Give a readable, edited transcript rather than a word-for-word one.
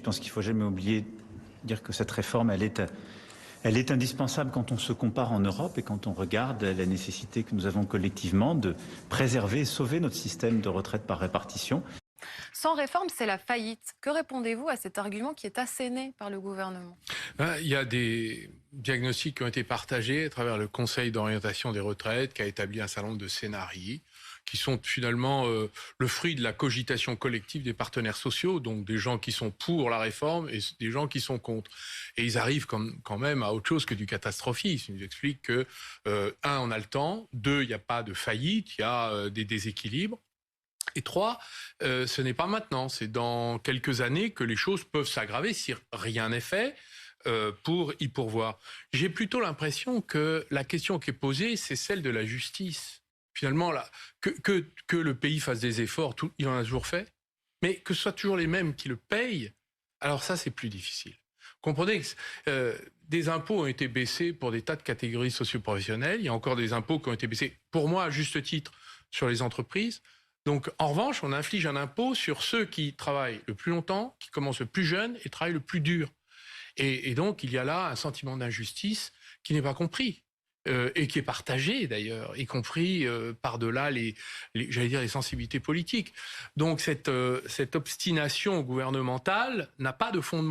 Je pense qu'il ne faut jamais oublier de dire que cette réforme, elle est indispensable quand on se compare en Europe et quand on regarde la nécessité que nous avons collectivement de préserver et sauver notre système de retraite par répartition. Sans réforme, c'est la faillite. Que répondez-vous à cet argument qui est asséné par le gouvernement? Il y a des diagnostics qui ont été partagés à travers le Conseil d'orientation des retraites qui a établi un certain nombre de scénarios qui sont finalement le fruit de la cogitation collective des partenaires sociaux, donc des gens qui sont pour la réforme et des gens qui sont contre. Et ils arrivent quand même à autre chose que du catastrophisme. Ils expliquent que, un, on a le temps, deux, il n'y a pas de faillite, il y a des déséquilibres. Et trois, ce n'est pas maintenant, c'est dans quelques années que les choses peuvent s'aggraver si rien n'est fait pour y pourvoir. J'ai plutôt l'impression que la question qui est posée, c'est celle de la justice. Finalement, là, que le pays fasse des efforts, il en a toujours fait, mais que ce soit toujours les mêmes qui le payent, alors ça, c'est plus difficile. Comprenez que des impôts ont été baissés pour des tas de catégories socioprofessionnelles, il y a encore des impôts qui ont été baissés, pour moi, à juste titre, sur les entreprises. Donc, en revanche, on inflige un impôt sur ceux qui travaillent le plus longtemps, qui commencent le plus jeune et travaillent le plus dur. Et donc, il y a là un sentiment d'injustice qui n'est pas compris. Et qui est partagé d'ailleurs, y compris par-delà j'allais dire les sensibilités politiques. Donc cette obstination gouvernementale n'a pas de fondement.